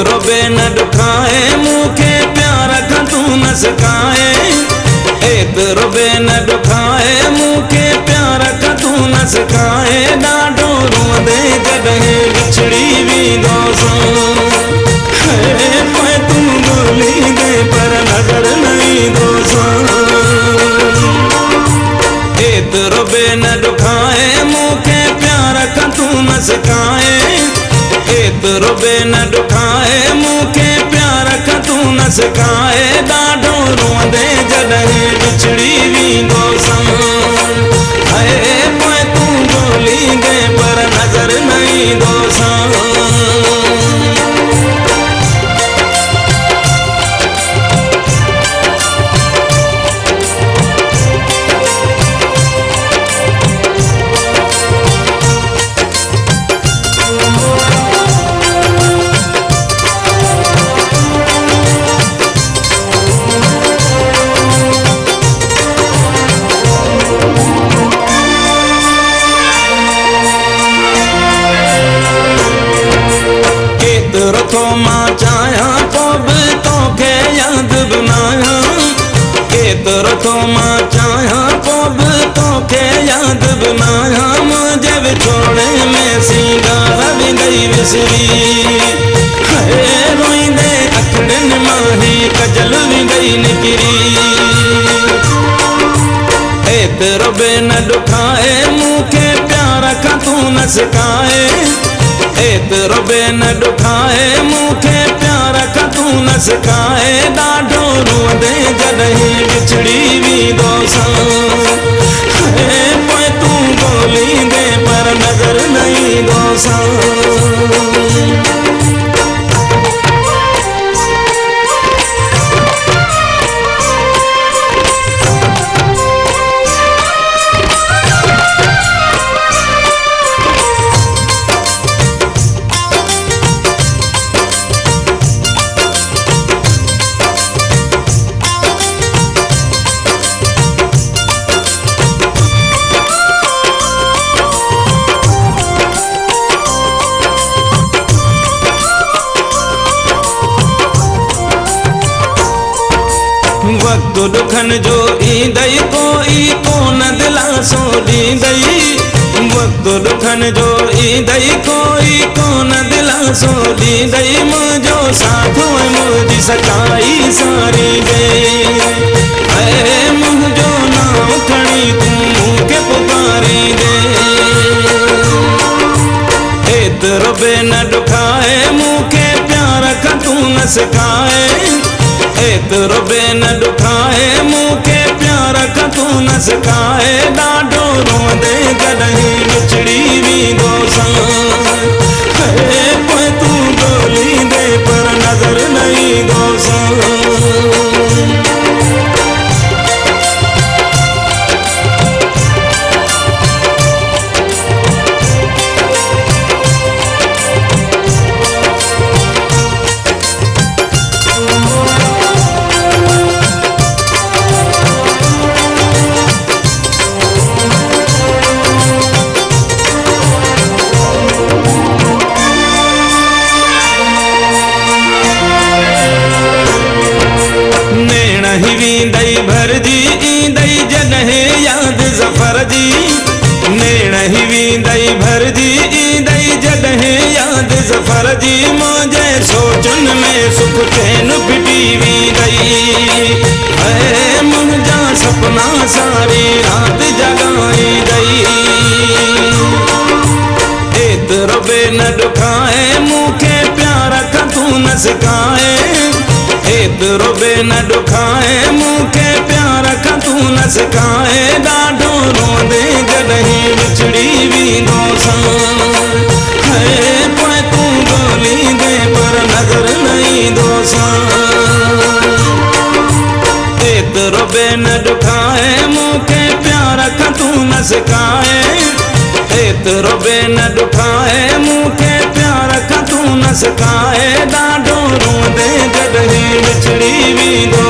एतिरो बे न ॾुखाए मूंखे प्यार खां तूं न सिकाए। एतिरो बे न ॾुखाए मूंखे प्यार खां तूं न सिकाए। ॾाढो रोंदे जॾहिं विछड़ी वेंदोसां पोइ तूं ॻोल्हींदे पर नज़र न ईंदोसां। एतिरो बे न ॾुखाए मूंखे प्यार खां तूं न सिकाए। एतिरो बे न ॾुखाए मूंखे प्यार खां तूं न सिकाए। ॾाढो रोंदे जॾहिं विछड़ी वेंदोसां पोइ तूं ॻोल्हींदे पर नज़र न ईंदोसां। केतिरो थो मां चाहियां पोइ बि तोखे यादि बि न आहियां। केतिरो थो मां चाहियां पोइ बि तोखे यादि बि न आहियां। मुंहिंजे विछोड़े में सिंगार बि गई विसरी रोईंदे अखियुनि मां ही कजल बि गई निकिरी। एतिरो बे न ॾुखाए मूंखे प्यार खां तूं न सिकाए। एतिरो बे न ॾुखाए मूंखे प्यार खां तूं न सिकाए। ॾाढो रोंदे जॾहिं विछड़ी वेंदोसां पोइ तूं ॻोल्हींदे पर नज़र न ईंदोसां। वक़्तु ॾुखनि जो ईंदई कोई कोन दिलासो ॾींदई। वक़्तु ॾुखनि जो ईंदई कोई कोन दिलासो ॾींदई। मुंहिंजो साथ मुंहिंजी सचाई सारी ॾे मुंहिंजो नाम खणी तूं मूंखे पुकारींदे। एतिरो बे न ॾुखाए मूंखे प्यार खां तूं न सिकाए। एतिरो बे न ॾुखाए मूंखे प्यार खां तूं न सिकाए। ॾाढो रोंदे जॾहिं विछड़ी वेंदोसां पोइ तूं ॻोल्हींदे पर नज़र न ईंदोसां। वेंदई भरजी ईंदई जॾहिं यादि ज़फ़र जी। नेण ही वेंदई भरजी ईंदई जॾहिं यादि ज़फ़र जी। मुंहिंजे सोचुनि में सुख चैन फिटी वेंदई मुंहिंजा सपना सारी राति जगाईंदई। एतिरो बे न ॾुखाए मूंखे प्यार खां तूं न सिकाए। एतिरो बे न ॾुखाए मूंखे प्यार खां तूं न सिकाए। ॾाढो रोंदे जॾहिं विछड़ी वेंदोसां पोइ तूं ॻोल्हींदे पर नज़र न ईंदोसां। एतिरो बे न ॾुखाए मूंखे प्यार खां तूं न सिकाए। एतिरो बे न ॾुखाए मूंखे प्यार खां तूं न सिकाए। ॾाढो रोंदे जॾहिं विछड़ी वेंदो